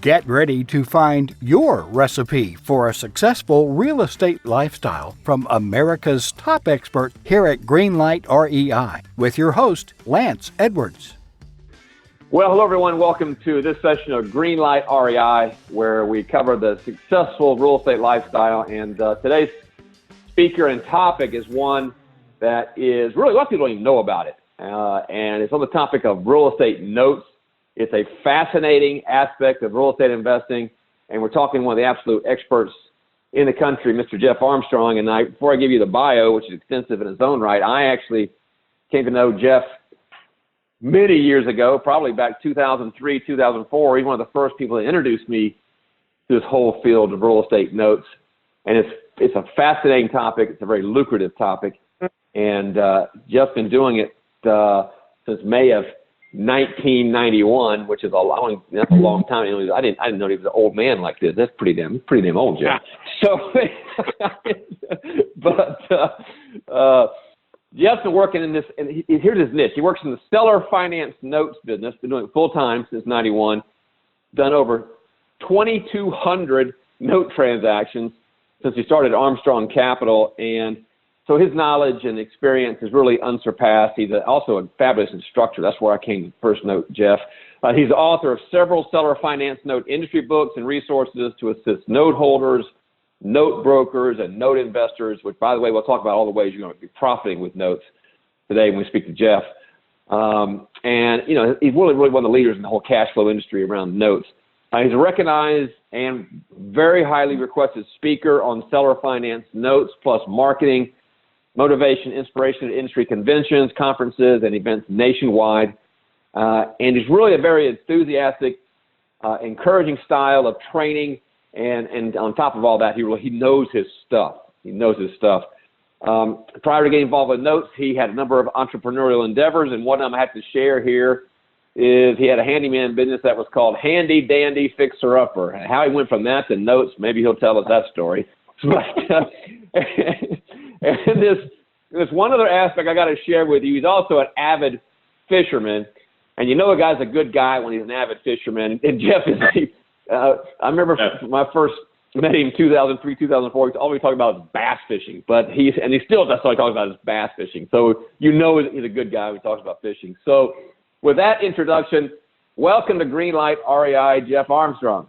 Get ready to find your recipe for a successful real estate lifestyle from America's top expert here at Greenlight REI with your host, Lance Edwards. Well, hello, everyone. Welcome to this session of Greenlight REI, where we cover the successful real estate lifestyle. And today's speaker and topic is one that is really, a lot of people don't even know about it. And it's on the topic of real estate notes. It's a fascinating aspect of real estate investing. And we're talking to one of the absolute experts in the country, Mr. Jeff Armstrong. And before I give you the bio, which is extensive in its own right, I actually came to know Jeff many years ago, probably back 2003, 2004. He's one of the first people that introduced me to this whole field of real estate notes. And it's a fascinating topic. It's a very lucrative topic. And Jeff's been doing it since May of 1991, which is that's a long time. I didn't know he was an old man like this. That's pretty damn old, Jeff. So, but Jeff's been working in this, and here's his niche. He works in the seller finance notes business. Been doing it full time since '91. Done over 2,200 note transactions since he started Armstrong Capital, and so his knowledge and experience is really unsurpassed. He's also a fabulous instructor. That's where I came to first know Jeff. He's the author of several seller finance note industry books and resources to assist note holders, note brokers, and note investors, which, by the way, we'll talk about all the ways you're going to be profiting with notes today when we speak to Jeff. And, he's really one of the leaders in the whole cash flow industry around notes. He's a recognized and very highly requested speaker on seller finance notes, plus marketing, motivation, inspiration at industry conventions, conferences, and events nationwide. And he's really a very enthusiastic, encouraging style of training. And on top of all that, he knows his stuff. He knows his stuff. Prior to getting involved with notes, he had a number of entrepreneurial endeavors, and one of them I have to share here is he had a handyman business that was called Handy Dandy Fixer Upper. And how he went from that to notes, maybe he'll tell us that story. But, and there's one other aspect I got to share with you. He's also an avid fisherman, and a guy's a good guy when he's an avid fisherman. And Jeff is I remember my first met him in 2003, 2004. He's always talking about his bass fishing, but he still that's all he talks about is bass fishing. So he's a good guy when he talks about fishing. So with that introduction, welcome to Greenlight REI, Jeff Armstrong.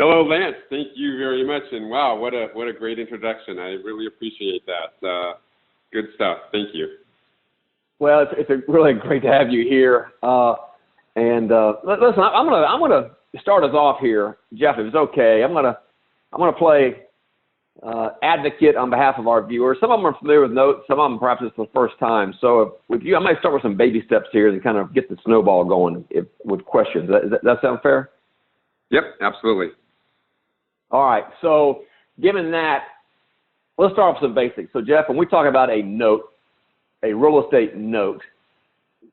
Hello, Lance. Thank you very much. And wow, what a great introduction. I really appreciate that. Good stuff. Thank you. Well, it's really great to have you here. And listen, I'm gonna start us off here, Jeff, if it's okay. I'm gonna play advocate on behalf of our viewers. Some of them are familiar with notes. Some of them perhaps it's the first time. So with you, I might start with some baby steps here and kind of get the snowball going with questions. Does that sound fair? Yep, absolutely. All right. So given that, let's start off with some basics. So Jeff, when we talk about a note, a real estate note,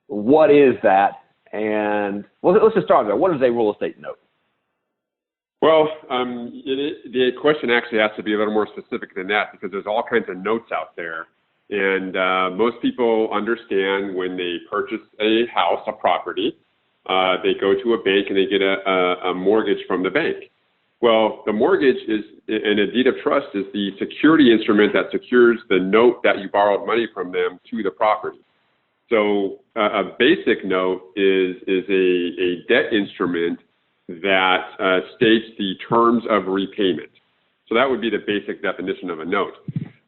what is that? And let's just start there. What is a real estate note? Well, the question actually has to be a little more specific than that because there's all kinds of notes out there. And most people understand when they purchase a house, a property, they go to a bank and they get a mortgage from the bank. Well, the mortgage and a deed of trust is the security instrument that secures the note that you borrowed money from them to the property. So a basic note is a debt instrument that states the terms of repayment. So that would be the basic definition of a note.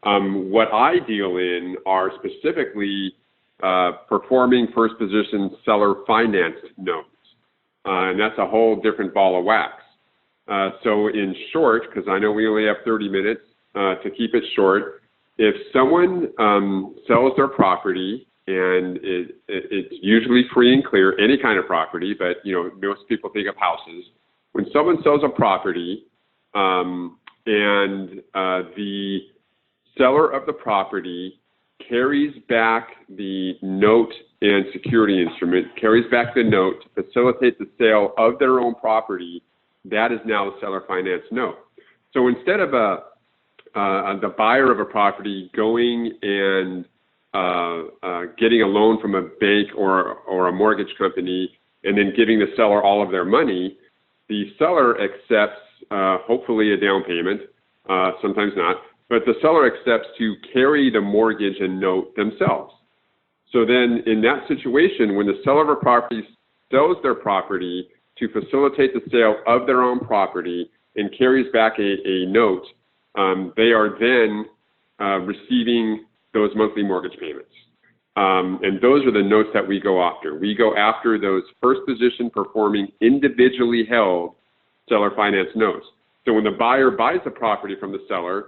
What I deal in are specifically performing first position seller financed notes. And that's a whole different ball of wax. So in short, because I know we only have 30 minutes to keep it short, if someone sells their property, and it's usually free and clear, any kind of property, but most people think of houses. When someone sells a property and the seller of the property carries back the note and security instrument, carries back the note to facilitate the sale of their own property, that is now a seller finance note. So instead of the buyer of a property going and getting a loan from a bank or a mortgage company and then giving the seller all of their money, the seller accepts, hopefully, a down payment, sometimes not, but the seller accepts to carry the mortgage and note themselves. So then in that situation, when the seller of a property sells their property to facilitate the sale of their own property and carries back a note, they are then receiving those monthly mortgage payments. And those are the notes that we go after. We go after those first position performing individually held seller finance notes. So when the buyer buys the property from the seller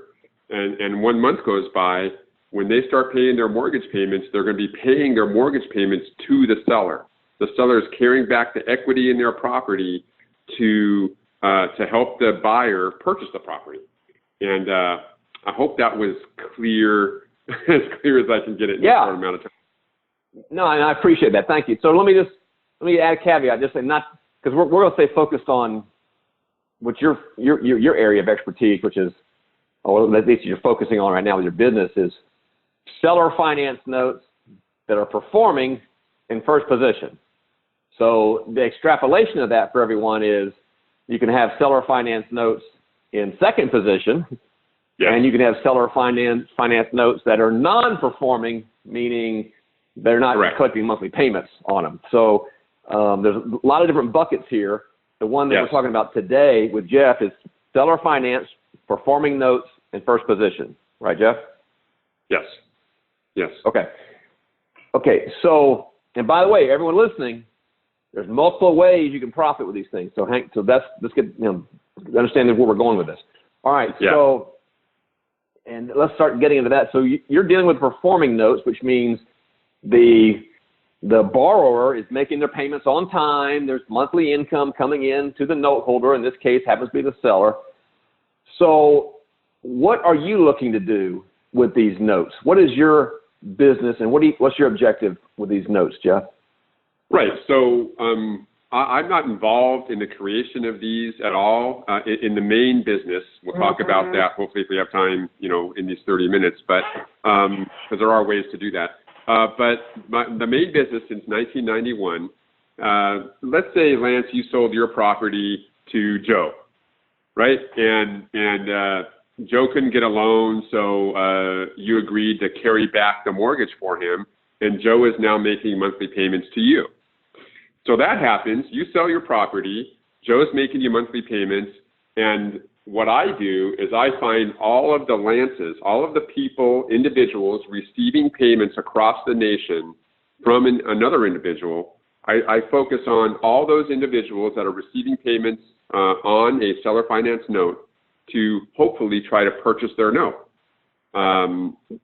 and 1 month goes by, when they start paying their mortgage payments, they're going to be paying their mortgage payments to the seller. The seller is carrying back the equity in their property to help the buyer purchase the property. And I hope that was clear, as clear as I can get it in a short amount of time. No, and I appreciate that. Thank you. So let me add a caveat. Just say not because we're going to stay focused on what your area of expertise, which is, or at least you're focusing on right now with your business, is seller finance notes that are performing in first position. So the extrapolation of that for everyone is you can have seller finance notes in second position, and you can have seller finance notes that are non-performing, meaning they're not collecting monthly payments on them. So there's a lot of different buckets here. The one that we're talking about today with Jeff is seller finance performing notes in first position. Right, Jeff? Yes. Yes. Okay. So, and by the way, everyone listening, there's multiple ways you can profit with these things. So Hank, let's get, understand where we're going with this. All right. Yeah. So, and let's start getting into that. So you're dealing with performing notes, which means the borrower is making their payments on time. There's monthly income coming in to the note holder. In this case, happens to be the seller. So what are you looking to do with these notes? What is your business, and what's your objective with these notes, Jeff? Right. So I'm not involved in the creation of these at all. In the main business, we'll talk about that hopefully if we have time, in these 30 minutes. But because there are ways to do that. But the main business since 1991. Let's say, Lance, you sold your property to Joe, right? And Joe couldn't get a loan, so you agreed to carry back the mortgage for him, and Joe is now making monthly payments to you. So that happens. You sell your property. Joe's making you monthly payments. And what I do is I find all of the Lances, all of the people, individuals receiving payments across the nation from another individual. I focus on all those individuals that are receiving payments on a seller finance note to hopefully try to purchase their note.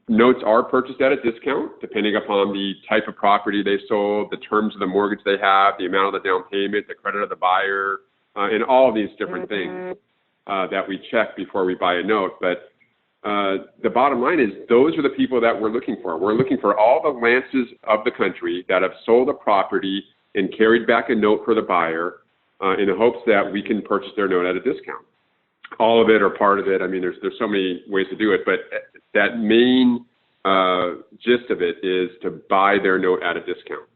Notes are purchased at a discount depending upon the type of property they sold, the terms of the mortgage they have, the amount of the down payment, the credit of the buyer, and all these different things that we check before we buy a note. But the bottom line is those are the people that we're looking for. We're looking for all the Lances of the country that have sold a property and carried back a note for the buyer in the hopes that we can purchase their note at a discount. All of it or part of it. I mean, there's so many ways to do it, but that main gist of it is to buy their note at a discount.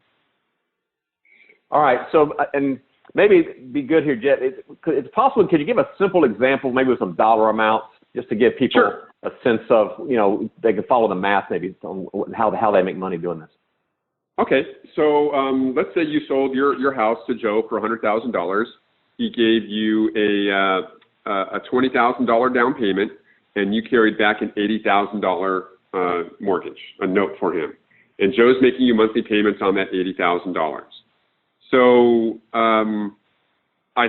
All right. So, and maybe it'd be good here, Jet. It's possible. Could you give a simple example, maybe with some dollar amounts, just to give people a sense of, they can follow the math maybe on how they make money doing this. Okay. So let's say you sold your house to Joe for $100,000. He gave you a $20,000 down payment, and you carried back an $80,000 mortgage, a note for him. And Joe's making you monthly payments on that $80,000. So I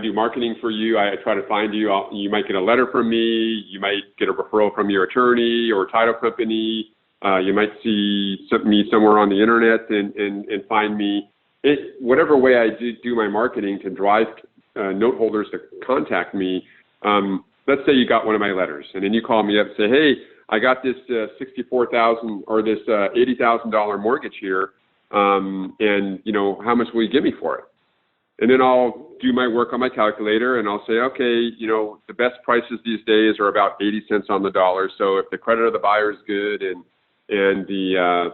do marketing for you. I try to find you. You might get a letter from me. You might get a referral from your attorney or title company. You might see me somewhere on the internet and find me. Whatever way I do my marketing to drive note holders to contact me. Let's say you got one of my letters, and then you call me up and say, "Hey, I got this $64,000 or this $80,000 mortgage here, and how much will you give me for it?" And then I'll do my work on my calculator, and I'll say, "Okay, the best prices these days are about 80 cents on the dollar. So if the credit of the buyer is good and the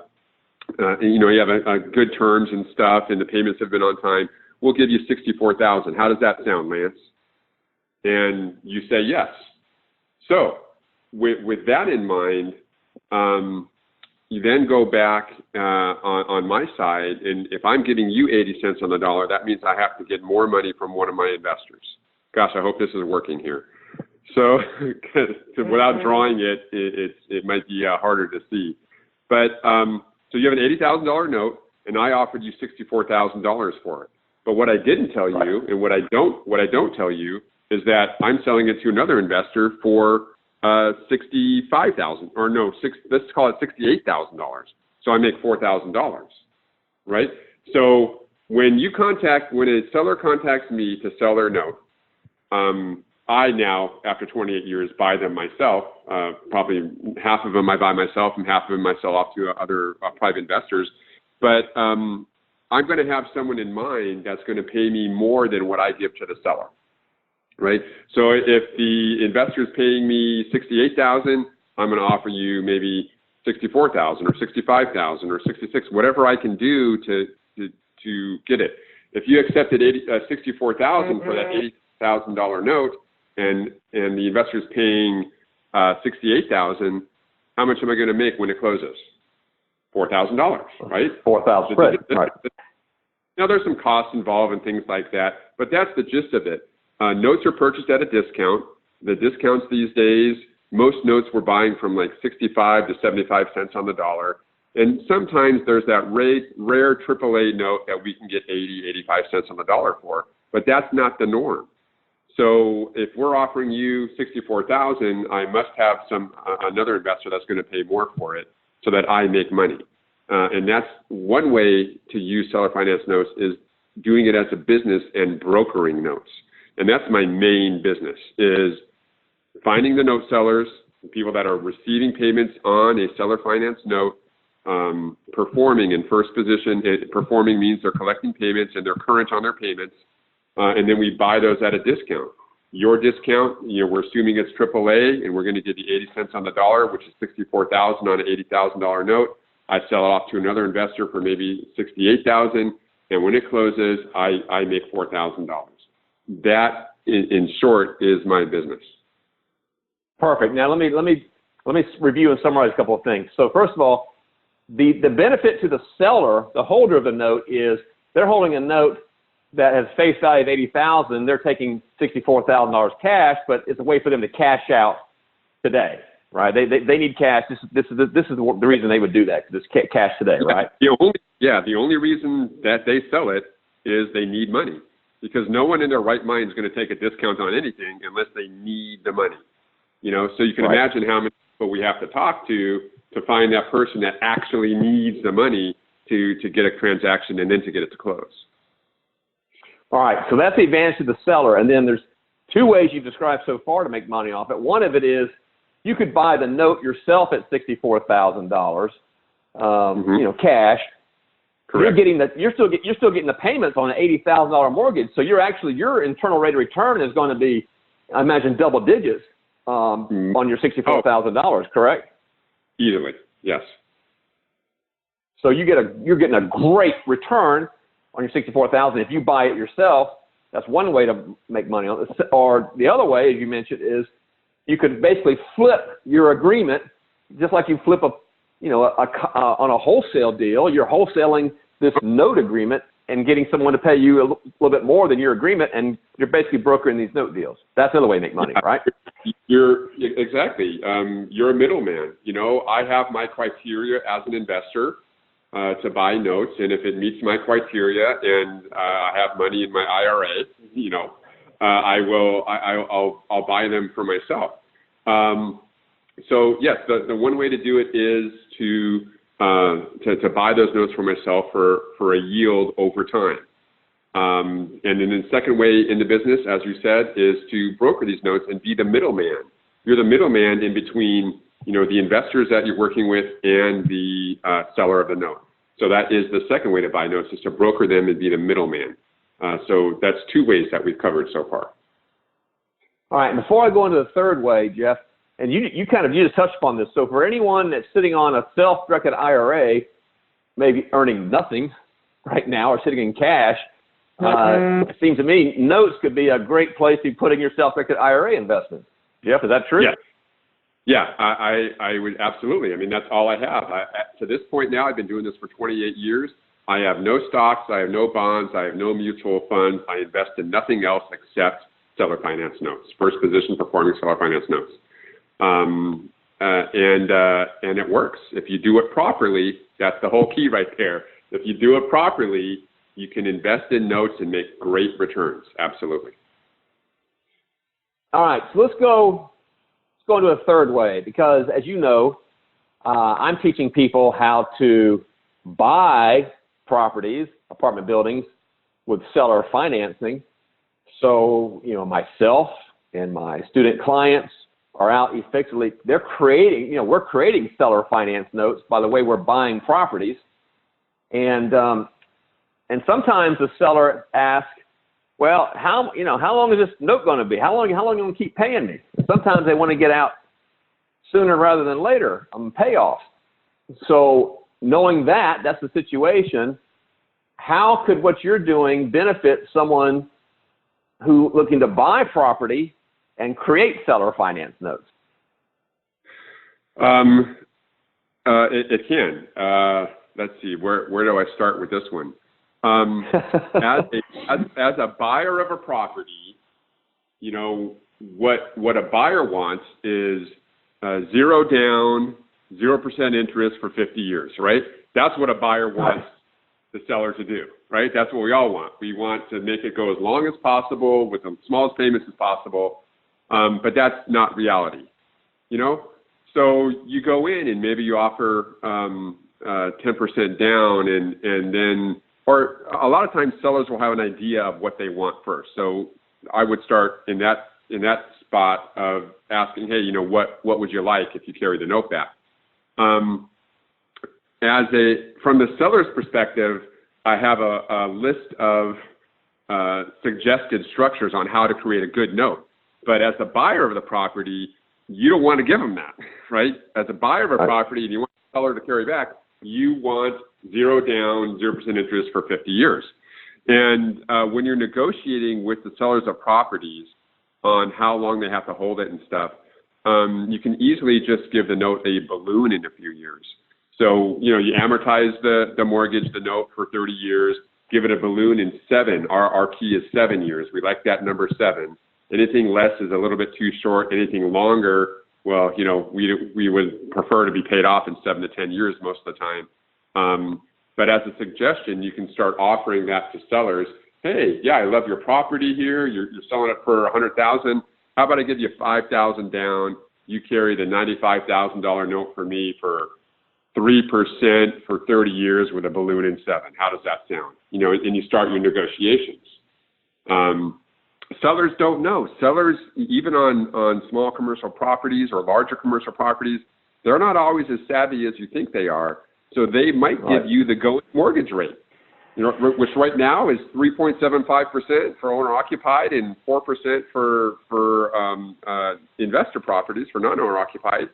you have a good terms and stuff, and the payments have been on time, we'll give you $64,000. How does that sound, Lance? And you say yes. So with that in mind, you then go back on my side, and if I'm giving you 80 cents on the dollar, that means I have to get more money from one of my investors. Gosh, I hope this is working here. So without drawing it might be harder to see. But so you have an $80,000 note, and I offered you $64,000 for it. But what I didn't tell you, and what I don't tell you, is that I'm selling it to another investor for $65,000, or no, let's call it $68,000. So I make $4,000, right? So when a seller contacts me to sell their note, I now, after 28 years, buy them myself. Probably half of them I buy myself, and half of them I sell off to other private investors. But I'm going to have someone in mind that's going to pay me more than what I give to the seller. Right. So if the investor is paying me $68,000, I'm going to offer you maybe $64,000 or $65,000 or $66,000, whatever I can do to get it. If you accepted $64,000 for that $80,000 note, and the investor is paying $68,000, how much am I going to make when it closes? $4,000, right? $4,000. Right. Now there's some costs involved and things like that, but that's the gist of it. Notes are purchased at a discount. The discounts these days, most notes we're buying from like 65 to 75 cents on the dollar. And sometimes there's that rare AAA note that we can get 80, 85 cents on the dollar for, but that's not the norm. So if we're offering you $64,000, I must have another investor that's going to pay more for it so that I make money. And that's one way to use seller finance notes, is doing it as a business and brokering notes. And that's my main business, is finding the note sellers, people that are receiving payments on a seller finance note, performing in first position. Performing means they're collecting payments and they're current on their payments. And then we buy those at a discount. Your discount, we're assuming it's AAA, and we're going to give you 80 cents on the dollar, which is $64,000 on an $80,000 note. I sell it off to another investor for maybe $68,000, and when it closes, I make $4,000. That, in short, is my business. Perfect. Now let me review and summarize a couple of things. So first of all, the benefit to the seller, the holder of the note, is they're holding a note that has face value of $80,000. They're taking $64,000 cash, but it's a way for them to cash out today, right? They need cash. This is the reason they would do that, because it's cash today, right? The only reason that they sell it is they need money. Because no one in their right mind is going to take a discount on anything unless they need the money. So you can imagine how many people we have to talk to find that person that actually needs the money to get a transaction and then to get it to close. All right, so that's the advantage to the seller. And then there's two ways you've described so far to make money off it. One of it is you could buy the note yourself at $64,000, cash. Correct. You're still getting the payments on an $80,000 mortgage. So your internal rate of return is going to be, I imagine, double digits on your $64,000. Correct? Easily, yes. So you're getting a great return on your $64,000 if you buy it yourself. That's one way to make money on it. Or the other way, as you mentioned, is you could basically flip your agreement, just like you flip on a wholesale deal. You're wholesaling this note agreement and getting someone to pay you a little bit more than your agreement, and you're basically brokering these note deals. That's another way to make money, right? Exactly. You're a middleman. I have my criteria as an investor to buy notes, and if it meets my criteria and I have money in my IRA, I'll buy them for myself. So yes, the one way to do it is to buy those notes for myself for a yield over time. And then the second way in the business, as you said, is to broker these notes and be the middleman. You're the middleman in between, the investors that you're working with and the seller of the note. So that is the second way to buy notes, is to broker them and be the middleman. So that's two ways that we've covered so far. All right. Before I go into the third way, Jeff, and you just touched upon this. So for anyone that's sitting on a self-directed IRA, maybe earning nothing right now or sitting in cash, It seems to me notes could be a great place to be putting your self-directed IRA investments. Jeff, is that true? Yeah. Yeah, I would absolutely. I mean, that's all I have. To this point now, I've been doing this for 28 years. I have no stocks. I have no bonds. I have no mutual funds. I invest in nothing else except seller finance notes, first position performing seller finance notes. And it works. If you do it properly, that's the whole key right there. If you do it properly, you can invest in notes and make great returns. Absolutely. All right, so let's go into a third way, because as you know, I'm teaching people how to buy properties, apartment buildings, with seller financing. So, myself and my student clients are out effectively, we're creating seller finance notes by the way we're buying properties. And sometimes the seller asks, well, how long is this note going to be? How long are you going to keep paying me? And sometimes they want to get out sooner rather than later on payoff. So knowing that's the situation, how could what you're doing benefit someone who looking to buy property and create seller finance notes? It can. Let's see, where do I start with this one? As a buyer of a property, what a buyer wants is 0 down, 0% interest for 50 years, right? That's what a buyer wants the seller to do, right? That's what we all want. We want to make it go as long as possible with the smallest payments as possible, but that's not reality, So you go in and maybe you offer 10% down, and then, or a lot of times sellers will have an idea of what they want first. So I would start in that spot of asking, hey, what would you like if you carry the note back? From the seller's perspective, I have a list of suggested structures on how to create a good note. But as a buyer of the property, you don't want to give them that, right? As a buyer of a property and you want the seller to carry back, you want 0 down, 0% interest for 50 years. And when you're negotiating with the sellers of properties on how long they have to hold it and stuff, you can easily just give the note a balloon in a few years. So, you amortize the mortgage, the note for 30 years, give it a balloon in 7. Our key is 7 years. We like that number 7. Anything less is a little bit too short. Anything longer, well, we would prefer to be paid off in 7 to 10 years most of the time. But as a suggestion, you can start offering that to sellers. Hey, yeah, I love your property here. You're selling it for $100,000. How about I give you $5,000 down? You carry the $95,000 note for me for 3% for 30 years with a balloon in 7. How does that sound? And you start your negotiations. Sellers don't know. Sellers, even on small commercial properties or larger commercial properties, they're not always as savvy as you think they are. So they might give you the going mortgage rate, which right now is 3.75% for owner-occupied and 4% for investor properties for non-owner-occupied.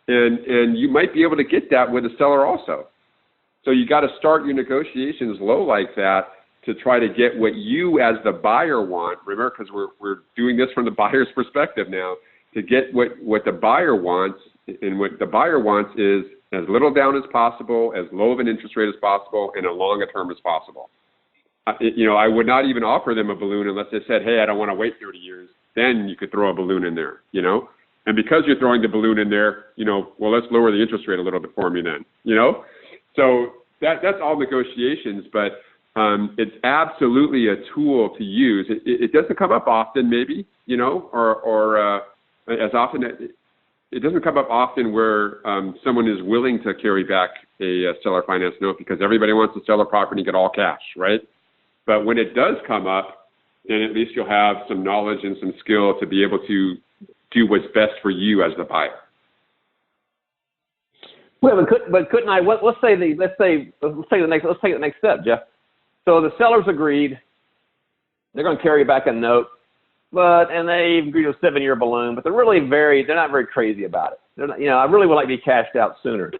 And you might be able to get that with a seller also. So you got to start your negotiations low like that to try to get what you as the buyer want. Remember, because we're doing this from the buyer's perspective now, to get what the buyer wants. And what the buyer wants is as little down as possible, as low of an interest rate as possible, and a long a term as possible. I would not even offer them a balloon unless they said, hey, I don't want to wait 30 years. Then you could throw a balloon in there, And because you're throwing the balloon in there, well, let's lower the interest rate a little bit for me then, So that's all negotiations, but it's absolutely a tool to use. It doesn't come up often, maybe, or as often. It doesn't come up often where someone is willing to carry back a seller finance note because everybody wants to sell a property and get all cash, right? But when it does come up, then at least you'll have some knowledge and some skill to be able to do what's best for you as the buyer. Well, but couldn't I? Let's take the next step, Jeff. So the sellers agreed they're going to carry back a note, and they agreed to a 7-year balloon, but they're not very crazy about it. They're not, I really would like to be cashed out sooner.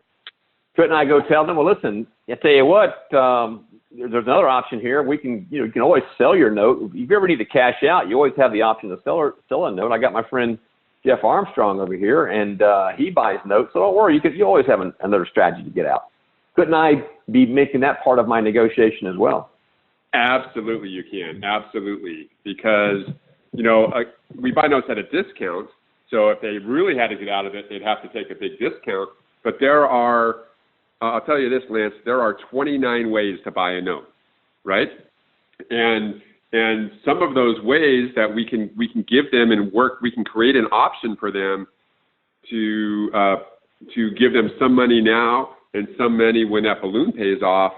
Couldn't I go tell them, well, listen, I tell you what, there's another option here. We can, you can always sell your note. If you ever need to cash out, you always have the option to sell a note. I got my friend Jeff Armstrong over here, and he buys notes. So don't worry, you always have another strategy to get out. Couldn't I be making that part of my negotiation as well? Absolutely, you can. Absolutely, because we buy notes at a discount. So if they really had to get out of it, they'd have to take a big discount. But there are, I'll tell you this, Lance, there are 29 ways to buy a note, right? And some of those ways that we can give them and work, we can create an option for them to give them some money now and some money when that balloon pays off,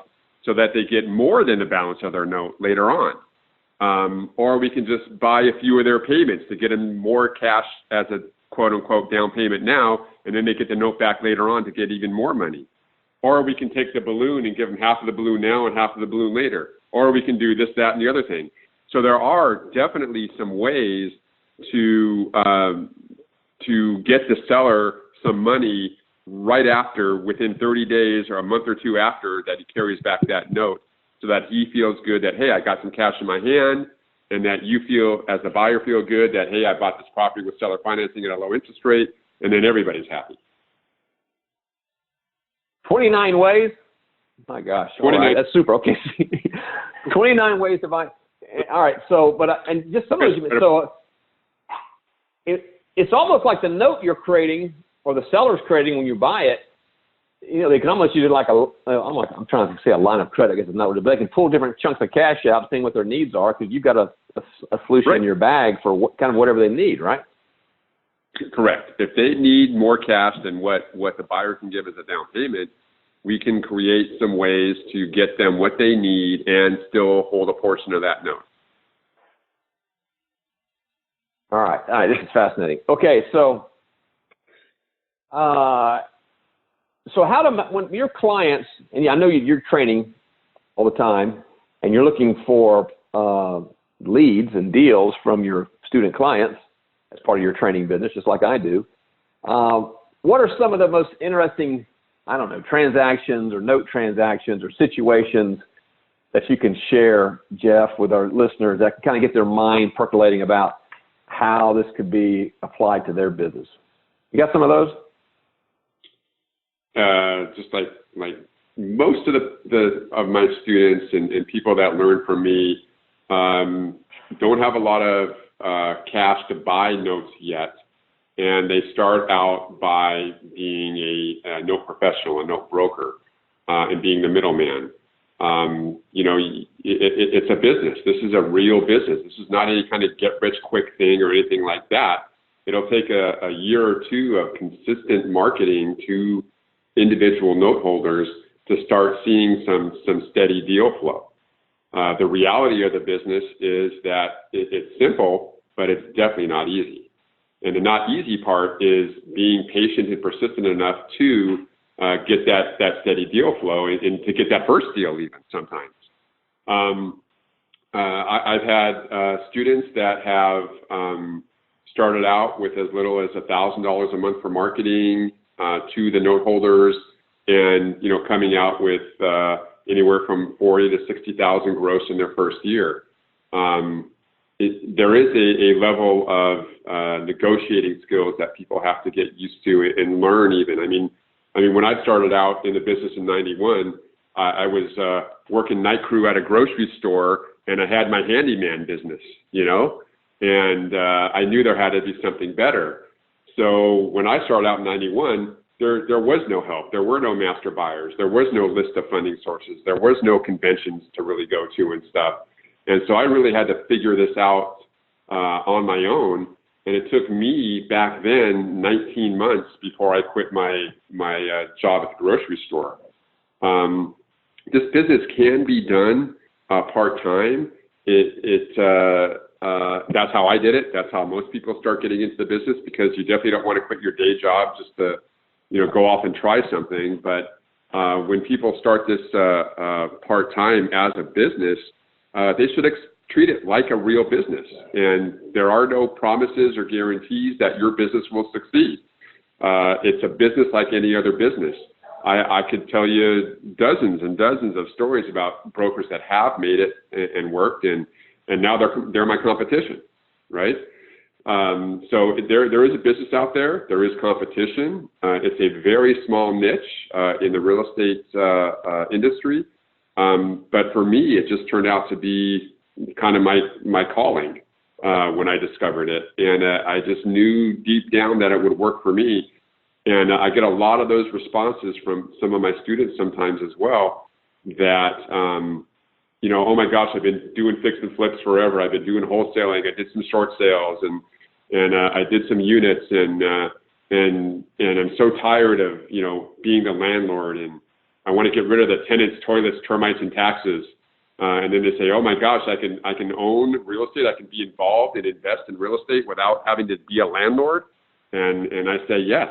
so that they get more than the balance of their note later on. Or we can just buy a few of their payments to get them more cash as a quote-unquote down payment now, and then they get the note back later on to get even more money. Or we can take the balloon and give them half of the balloon now and half of the balloon later. Or we can do this, that, and the other thing. So there are definitely some ways to get the seller some money right after, within 30 days or a month or two after that he carries back that note, so that he feels good that, hey, I got some cash in my hand, and that you feel, as the buyer, feel good that, hey, I bought this property with seller financing at a low interest rate, and then everybody's happy. 29 ways? My gosh. 29. All right, that's super. Okay. 29 ways to buy. All right. So, and just some of those, so it's almost like the note you're creating or the seller's creating when you buy it. They can almost use it like I'm trying to say a line of credit, I guess it's not, but they can pull different chunks of cash out, seeing what their needs are, because you've got a solution in your bag for kind of whatever they need, right? Correct. If they need more cash than what the buyer can give as a down payment, we can create some ways to get them what they need and still hold a portion of that note. All right. This is fascinating. Okay, so when your clients, and I know you're training all the time, and you're looking for leads and deals from your student clients as part of your training business, just like I do. What are some of the most interesting, transactions or note transactions or situations that you can share, Jeff, with our listeners that can kind of get their mind percolating about how this could be applied to their business? You got some of those? Just like most of of my students and people that learn from me don't have a lot of cash to buy notes yet, and they start out by being a note professional, a note broker, and being the middleman. It's a business. This is a real business. This is not any kind of get-rich-quick thing or anything like that. It'll take a year or two of consistent marketing to individual note holders to start seeing some steady deal flow. The reality of the business is that it's simple, but it's definitely not easy. And the not easy part is being patient and persistent enough to get that steady deal flow and to get that first deal even sometimes. I've had students that have started out with as little as $1,000 a month for marketing to the note holders, and coming out with anywhere from $40,000 to $60,000 gross in their first year. There is a level of negotiating skills that people have to get used to and learn even. I mean, when I started out in the business in '91, I was working night crew at a grocery store, and I had my handyman business, and I knew there had to be something better. So when I started out in '91, there was no help. There were no master buyers. There was no list of funding sources. There was no conventions to really go to and stuff. And so I really had to figure this out on my own. And it took me back then 19 months before I quit my job at the grocery store. This business can be done part-time. That's how I did it. That's how most people start getting into the business, because you definitely don't want to quit your day job just to go off and try something. But when people start this part-time as a business, they should treat it like a real business. And there are no promises or guarantees that your business will succeed. It's a business like any other business. I could tell you dozens and dozens of stories about brokers that have made it and worked, and now they're my competition, right? So there is a business out there. There is competition. It's a very small niche in the real estate industry. But for me, it just turned out to be kind of my calling when I discovered it. And I just knew deep down that it would work for me. And I get a lot of those responses from some of my students sometimes as well that, oh my gosh, I've been doing fix and flips forever. I've been doing wholesaling. I did some short sales and I did some units and I'm so tired of, being the landlord, and I want to get rid of the tenants, toilets, termites, and taxes. And then they say, oh my gosh, I can own real estate. I can be involved and invest in real estate without having to be a landlord. And I say, yes.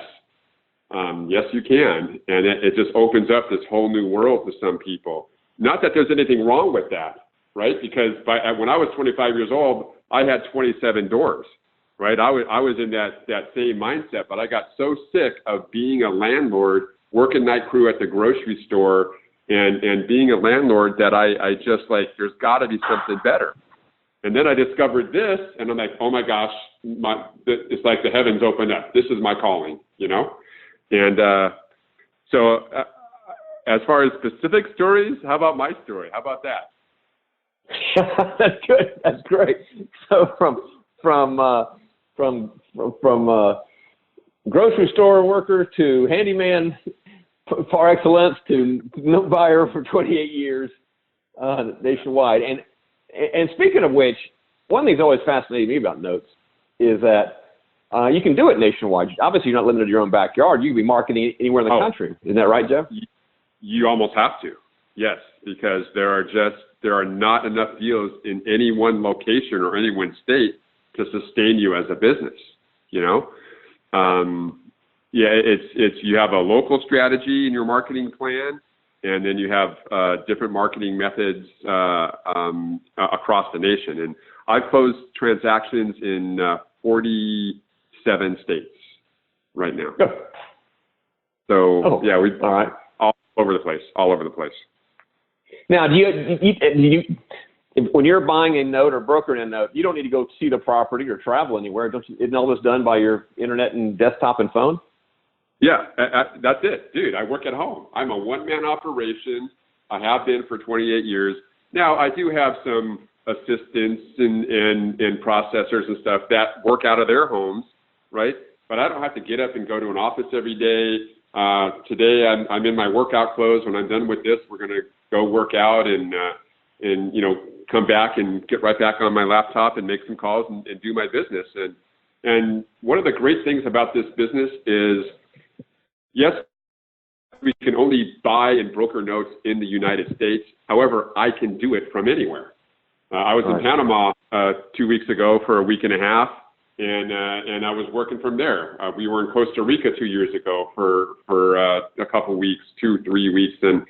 Yes, you can. And it just opens up this whole new world to some people. Not that there's anything wrong with that, right? Because when I was 25 years old, I had 27 doors, right? I was in that same mindset, but I got so sick of being a landlord, working night crew at the grocery store, and being a landlord that I just there's got to be something better. And then I discovered this, and I'm like, oh my gosh, it's like the heavens opened up. This is my calling, And so as far as specific stories, how about my story? How about that? That's good. That's great. So from grocery store worker to handyman par excellence to note buyer for 28 years nationwide. And speaking of which, one thing that's always fascinated me about notes is that you can do it nationwide. Obviously, you're not limited to your own backyard. You can be marketing anywhere in the country. Isn't that right, Jeff? You almost have to, yes, because there are not enough deals in any one location or any one state to sustain you as a business. It's you have a local strategy in your marketing plan, and then you have different marketing methods across the nation. And I've closed transactions in 47 states right now. So yeah, all right. All over the place. Now, do you when you're buying a note or brokering a note, you don't need to go see the property or travel anywhere. Isn't all this done by your internet and desktop and phone? Yeah, that's it, dude. I work at home. I'm a one-man operation. I have been for 28 years. Now, I do have some assistants and processors and stuff that work out of their homes, right? But I don't have to get up and go to an office every day. Today, I'm in my workout clothes. When I'm done with this, we're going to go work out and come back and get right back on my laptop and make some calls and do my business. And one of the great things about this business is, yes, we can only buy and broker notes in the United States. However, I can do it from anywhere. I was in Panama 2 weeks ago for a week and a half, and I was working from there. We were in Costa Rica 2 years ago for a couple weeks, 2-3 weeks, and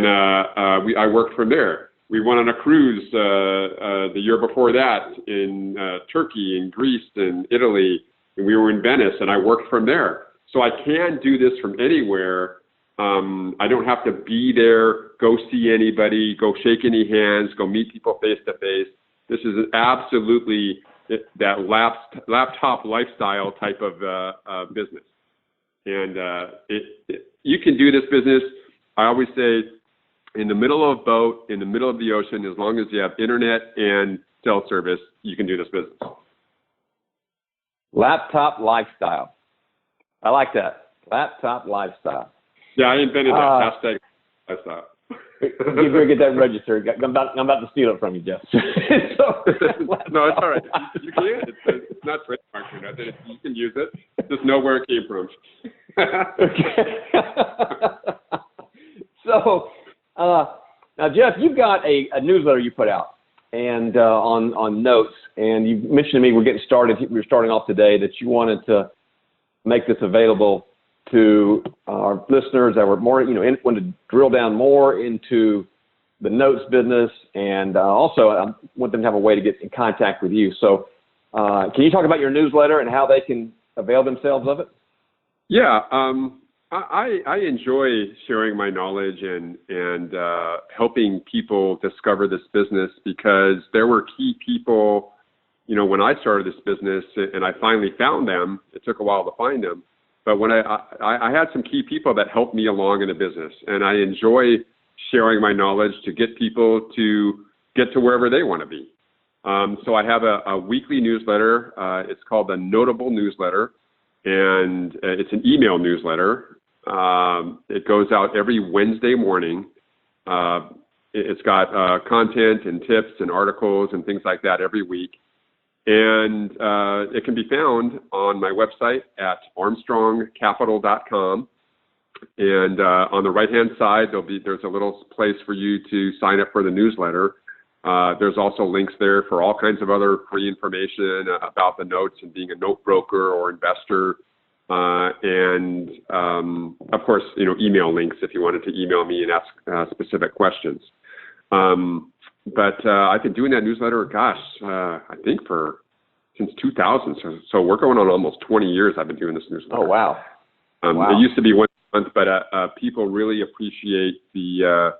I worked from there. We went on a cruise the year before that in Turkey and Greece and Italy, and we were in Venice, and I worked from there. So I can do this from anywhere. I don't have to be there, go see anybody, go shake any hands, go meet people face to face. This is absolutely that laptop lifestyle type of business. And you can do this business, I always say, in the middle of a boat, in the middle of the ocean. As long as you have internet and cell service, you can do this business. Laptop lifestyle. I like that. Laptop lifestyle. Yeah, I invented that hashtag lifestyle. You better get that registered. I'm about to steal it from you, Jeff. No, it's all right. You can. It's not trademarked. You can use it. Just know where it came from. So, now, Jeff, you've got a newsletter you put out and on notes, and you mentioned to me we're starting off today that you wanted to make this available to our listeners that were more, want to drill down more into the notes business, and also I want them to have a way to get in contact with you. So can you talk about your newsletter and how they can avail themselves of it? Yeah. I enjoy sharing my knowledge and helping people discover this business, because there were key people, when I started this business and I finally found them. It took a while to find them, but when I had some key people that helped me along in the business, and I enjoy sharing my knowledge to get people to get to wherever they want to be. So I have a weekly newsletter. It's called the Notable Newsletter, and it's an email newsletter. It goes out every Wednesday morning. It's got content and tips and articles and things like that every week. And it can be found on my website at armstrongcapital.com. And on the right-hand side, there's a little place for you to sign up for the newsletter. There's also links there for all kinds of other free information about the notes and being a note broker or investor. And of course, email links if you wanted to email me and ask specific questions. But I've been doing that newsletter, I think since 2000. So we're going on almost 20 years I've been doing this newsletter. Oh, wow. It used to be once a month, but people really appreciate the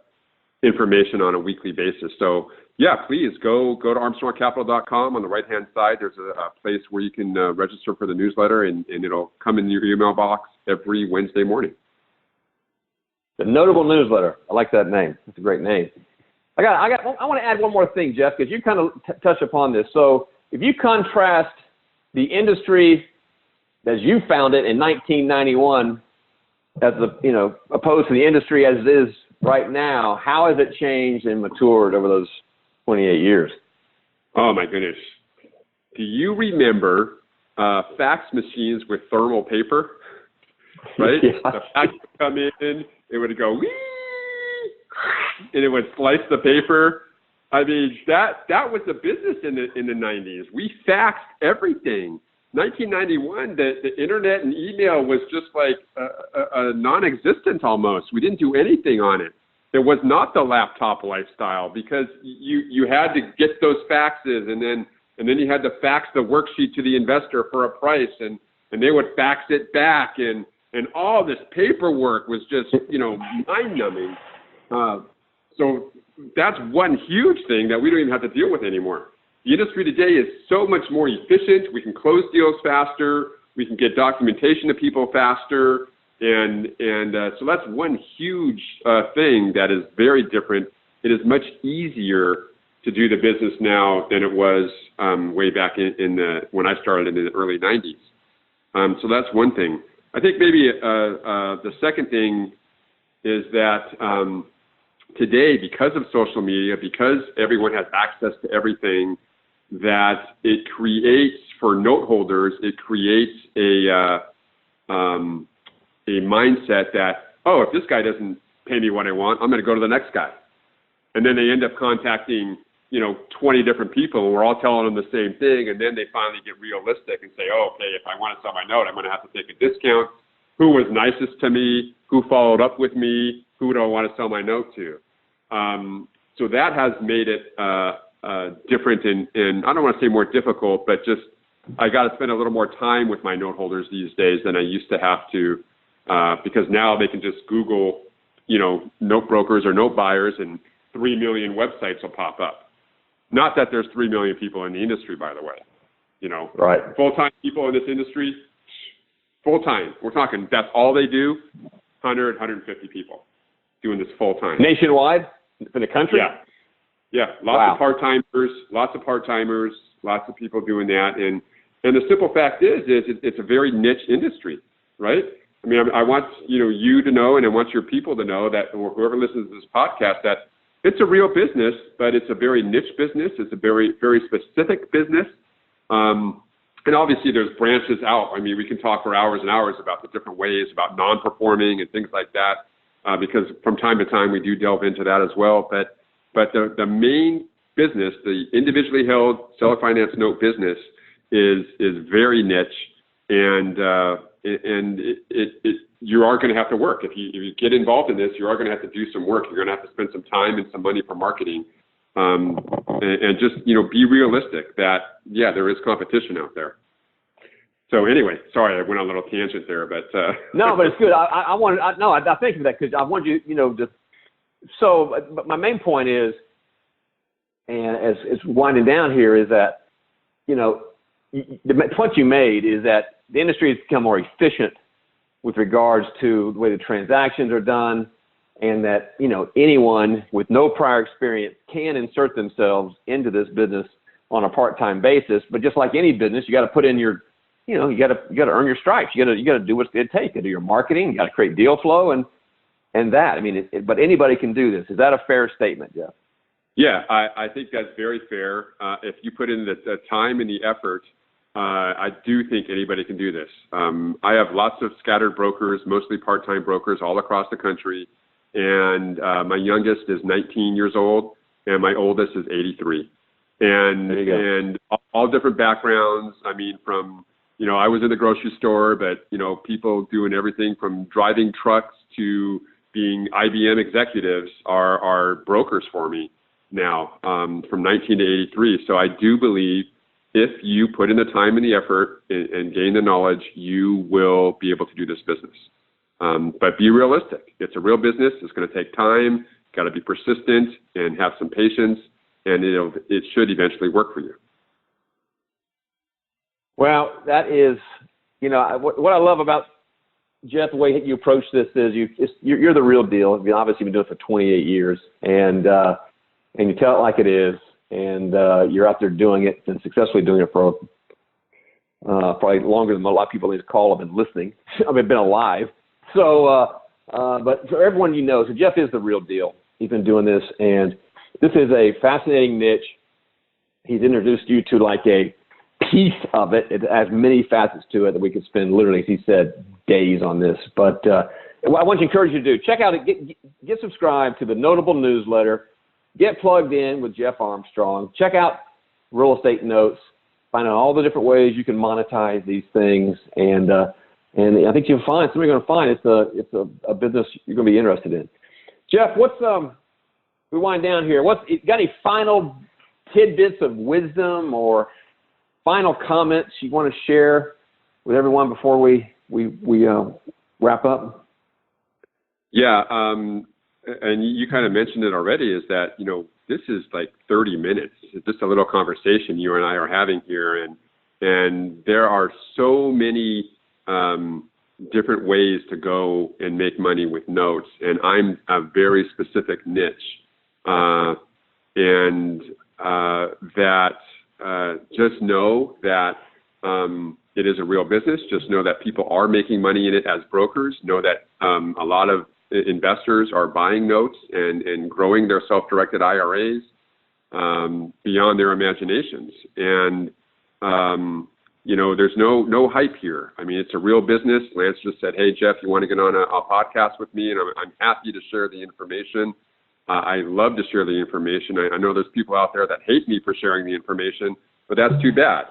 information on a weekly basis. So yeah, please go to armstrongcapital.com. On the right-hand side, there's a place where you can register for the newsletter, and it'll come in your email box every Wednesday morning. The Notable Newsletter. I like that name. It's a great name. I want to add one more thing, Jeff, because you kind of touched upon this. So if you contrast the industry as you found it in 1991, opposed to the industry as it is right now, how has it changed and matured over those 28 years? Oh my goodness. Do you remember fax machines with thermal paper? Right? Yeah. The fax would come in, it would go, wee, and it would slice the paper. I mean, that was the business in the 90s. We faxed everything. 1991, the internet and email was just like a non-existent almost. We didn't do anything on it. It was not the laptop lifestyle, because you had to get those faxes, and then you had to fax the worksheet to the investor for a price, and they would fax it back, and all this paperwork was just mind-numbing. So that's one huge thing that we don't even have to deal with anymore. The industry today is so much more efficient. We can close deals faster. We can get documentation to people faster. And so that's one huge thing that is very different. It is much easier to do the business now than it was way back when I started in the early 90s. So that's one thing. I think maybe the second thing is that today, because of social media, because everyone has access to everything, that it creates, for note holders, it creates a mindset that, if this guy doesn't pay me what I want, I'm going to go to the next guy. And then they end up contacting, 20 different people, and we're all telling them the same thing. And then they finally get realistic and say, okay, if I want to sell my note, I'm going to have to take a discount. Who was nicest to me? Who followed up with me? Who do I want to sell my note to? So that has made it different and I don't want to say more difficult, but just I got to spend a little more time with my note holders these days than I used to have to, because now they can just Google, note brokers or note buyers, and 3 million websites will pop up. Not that there's 3 million people in the industry, by the way. Right. Full-time people in this industry, full-time. We're talking that's all they do, 100, 150 people doing this full-time. Nationwide? For the country? Yeah. Lots of part-timers, lots of people doing that. And the simple fact is it's a very niche industry, right? I mean, I want you to know, and I want your people to know, that whoever listens to this podcast, that it's a real business, but it's a very niche business. It's a very, very specific business. And obviously there's branches out. I mean, we can talk for hours and hours about the different ways, about non-performing and things like that, because from time to time we do delve into that as well. But the main business, the individually held seller finance note business, is very niche, and you are going to have to work. If you get involved in this, you are going to have to do some work. You're going to have to spend some time and some money for marketing, and just be realistic that there is competition out there. So anyway, sorry, I went on a little tangent there, but no, but it's good. I think of that because I want you, but my main point is, and as it's winding down here, is that, the point you made is that the industry has become more efficient with regards to the way the transactions are done, and that, anyone with no prior experience can insert themselves into this business on a part-time basis. But just like any business, you got to put in your, you got to earn your stripes. You got to do what's going to take. You got to do your marketing. You got to create deal flow and that. I mean, but anybody can do this. Is that a fair statement, Jeff? Yeah, I think that's very fair. If you put in the time and the effort, I do think anybody can do this. I have lots of scattered brokers, mostly part-time brokers all across the country. And my youngest is 19 years old, and my oldest is 83. And all different backgrounds. I mean, from, I was in the grocery store, but, people doing everything from driving trucks to being IBM executives are brokers for me now, from 19 to 83. So I do believe if you put in the time and the effort and gain the knowledge, you will be able to do this business. But be realistic. It's a real business. It's going to take time. Got to be persistent and have some patience, and it should eventually work for you. Well, that is, what I love about Jeff, the way you approach this is you're the real deal. You've obviously been doing it for 28 years, and you tell it like it is, and you're out there doing it and successfully doing it for probably longer than a lot of people on this call have been listening. Been alive. So, but for everyone so Jeff is the real deal. He's been doing this, and this is a fascinating niche. He's introduced you to like a piece of it. It has many facets to it that we could spend literally, as he said, days on this. But what I want to encourage you to do, check out it, get subscribed to the Notable newsletter, get plugged in with Jeff Armstrong, check out Real Estate Notes, find out all the different ways you can monetize these things, and I think you'll find something you're going to find it's a business you're going to be interested in. Jeff, we wind down here. Got any final tidbits of wisdom or final comments you want to share with everyone before we wrap up? Yeah, and you kind of mentioned it already. Is that this is like 30 minutes. It's just a little conversation you and I are having here, and there are so many different ways to go and make money with notes, and I'm a very specific niche, just know that it is a real business. Just know that people are making money in it as brokers. Know that a lot of investors are buying notes and growing their self-directed IRAs beyond their imaginations. And there's no hype here. I mean, it's a real business. Lance just said, "Hey, Jeff, you want to get on a podcast with me?" And I'm happy to share the information. I love to share the information. I know there's people out there that hate me for sharing the information, but that's too bad.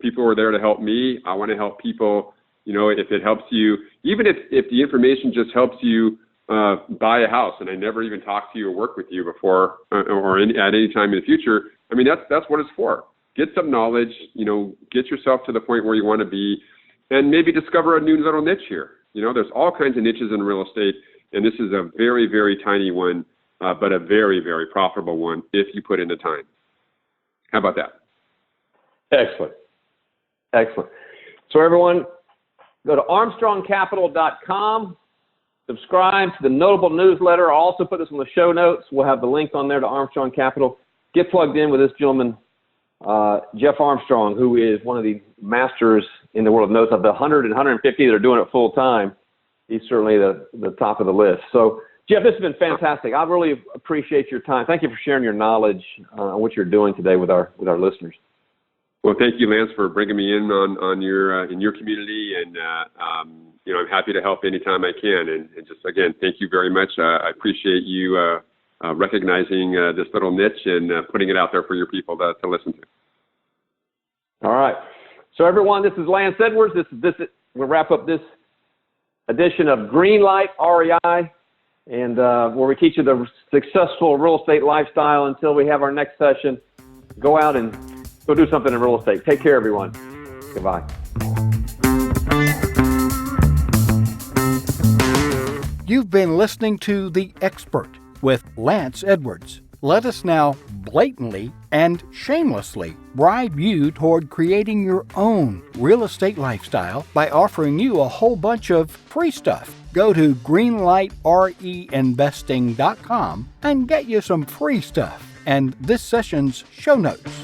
People are there to help me. I want to help people. If it helps you, even if the information just helps you buy a house, and I never even talked to you or worked with you before or at any time in the future, I mean, that's what it's for. Get some knowledge, get yourself to the point where you want to be, and maybe discover a new little niche here. There's all kinds of niches in real estate, and this is a very, very tiny one, but a very, very profitable one if you put in the time. How about that? Excellent. So everyone, go to armstrongcapital.com, subscribe to the Notable newsletter. I'll also put this in the show notes. We'll have the link on there to Armstrong Capital. Get plugged in with this gentleman, Jeff Armstrong, who is one of the masters in the world of notes. Of the 100 and 150 that are doing it full time, he's certainly the top of the list. So, Jeff, this has been fantastic. I really appreciate your time. Thank you for sharing your knowledge on what you're doing today with our listeners. Well, thank you, Lance, for bringing me in on your in your community, and I'm happy to help anytime I can. And just again, thank you very much. I appreciate you recognizing this little niche and putting it out there for your people to listen to. All right. So everyone, this is Lance Edwards. We'll wrap up this edition of Greenlight REI, and where we teach you the successful real estate lifestyle. Until we have our next session, go out and go do something in real estate. Take care, everyone. Goodbye. You've been listening to The Expert with Lance Edwards. Let us now blatantly and shamelessly bribe you toward creating your own real estate lifestyle by offering you a whole bunch of free stuff. Go to greenlightreinvesting.com and get you some free stuff and this session's show notes.